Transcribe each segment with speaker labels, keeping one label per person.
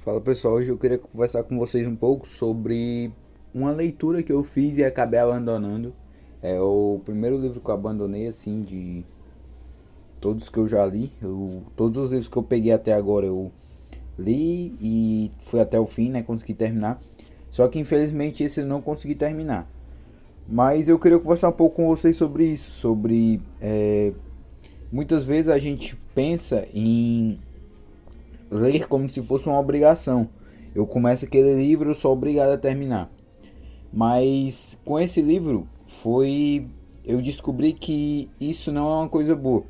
Speaker 1: Fala pessoal, hoje eu queria conversar com vocês um pouco sobre uma leitura que eu fiz e acabei abandonando. É o primeiro livro que eu abandonei, assim, de todos que eu já li. Todos os livros que eu peguei até agora eu li e fui até o fim, né? Consegui terminar. Só que infelizmente esse eu não consegui terminar. Mas eu queria conversar um pouco com vocês sobre isso, muitas vezes a gente pensa em ler como se fosse uma obrigação. Eu começo aquele livro, eu sou obrigado a terminar. Mas com esse livro eu descobri que isso não é uma coisa boa,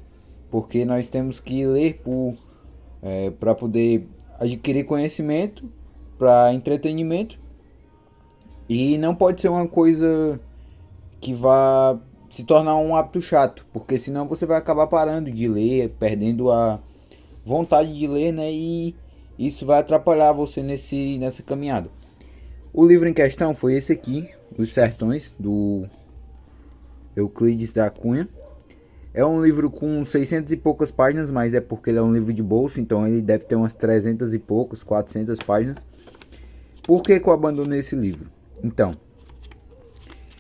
Speaker 1: porque nós temos que ler para poder adquirir conhecimento, para entretenimento, e não pode ser uma coisa que vá se tornar um hábito chato, porque senão você vai acabar parando de ler, perdendo a vontade de ler, né? E isso vai atrapalhar você nessa caminhada. O livro em questão foi esse aqui, Os Sertões, do Euclides da Cunha. É um livro com 600 e poucas páginas, mas é porque ele é um livro de bolso, então ele deve ter umas 300 e poucas, 400 páginas. Por que eu abandonei esse livro? Então,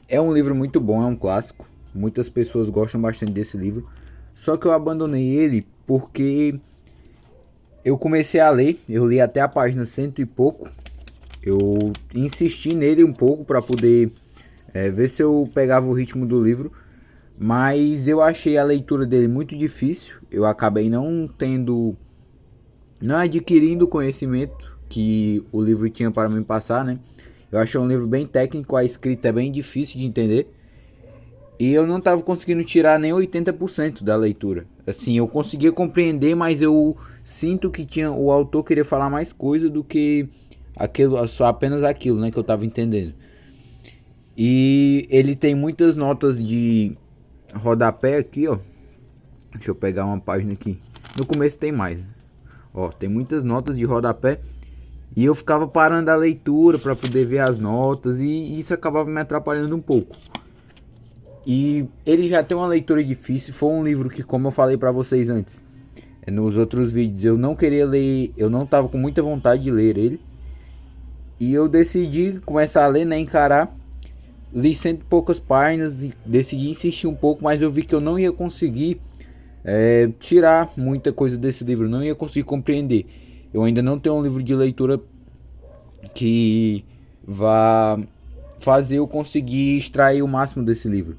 Speaker 1: é um livro muito bom, é um clássico. Muitas pessoas gostam bastante desse livro. Só que eu abandonei ele porque eu comecei a ler, eu li até a página cento e pouco. Eu insisti nele um pouco para poder ver se eu pegava o ritmo do livro, mas eu achei a leitura dele muito difícil. Eu acabei não adquirindo o conhecimento que o livro tinha para me passar, né? Eu achei um livro bem técnico, a escrita é bem difícil de entender. E eu não estava conseguindo tirar nem 80% da leitura. Assim, eu conseguia compreender, mas eu sinto que o autor queria falar mais coisa do que só apenas aquilo, né, que eu estava entendendo. E ele tem muitas notas de rodapé aqui, ó. Deixa eu pegar uma página aqui. No começo tem mais. Ó, tem muitas notas de rodapé. E eu ficava parando a leitura para poder ver as notas e isso acabava me atrapalhando um pouco. E ele já tem uma leitura difícil. Foi um livro que, como eu falei para vocês antes, nos outros vídeos, eu não queria ler, eu não tava com muita vontade de ler ele. E eu decidi começar a ler, né, encarar. Li cento e poucas páginas e decidi insistir um pouco, mas eu vi que eu não ia conseguir tirar muita coisa desse livro, não ia conseguir compreender. Eu ainda não tenho um livro de leitura que vá fazer eu conseguir extrair o máximo desse livro,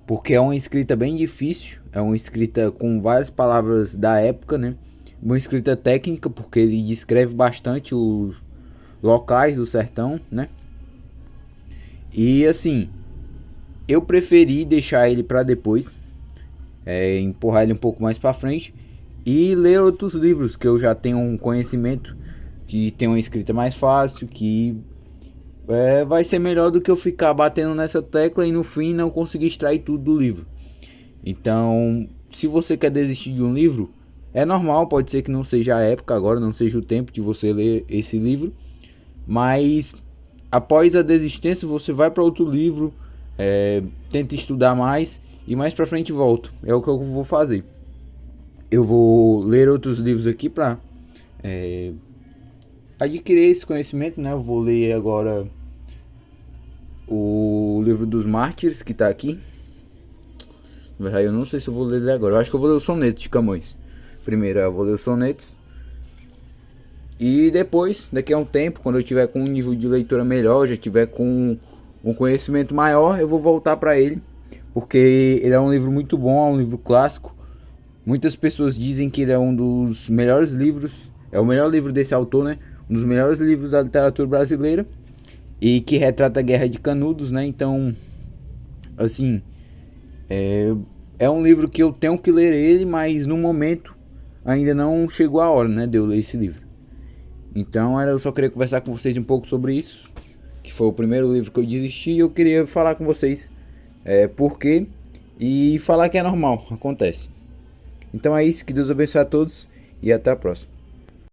Speaker 1: porque é uma escrita bem difícil, é uma escrita com várias palavras da época, né? Uma escrita técnica, porque ele descreve bastante os locais do sertão, né? E assim, eu preferi deixar ele para depois, empurrar ele um pouco mais para frente e ler outros livros que eu já tenho um conhecimento, que tem uma escrita mais fácil, que vai ser melhor do que eu ficar batendo nessa tecla e no fim não conseguir extrair tudo do livro. Então, se você quer desistir de um livro, é normal, pode ser que não seja a época agora, não seja o tempo de você ler esse livro, mas após a desistência você vai para outro livro, tenta estudar mais e mais para frente volta. É o que eu vou fazer. Eu vou ler outros livros aqui para adquirir esse conhecimento, né? Eu vou ler agora o livro dos Mártires, que está aqui. Na verdade, eu não sei se eu vou ler ele agora. Eu acho que eu vou ler o Sonetos de Camões. Primeiro eu vou ler os Sonetos. E depois, daqui a um tempo, quando eu tiver com um nível de leitura melhor, já tiver com um conhecimento maior, eu vou voltar para ele. Porque ele é um livro muito bom, é um livro clássico. Muitas pessoas dizem que ele é um dos melhores livros, é o melhor livro desse autor, né? Um dos melhores livros da literatura brasileira. E que retrata a Guerra de Canudos, né? Então, assim, é um livro que eu tenho que ler ele, mas no momento ainda não chegou a hora, né, de eu ler esse livro. Então eu só queria conversar com vocês um pouco sobre isso, que foi o primeiro livro que eu desisti, e eu queria falar com vocês por quê, e falar que é normal, acontece. Então é isso, que Deus abençoe a todos e até a próxima.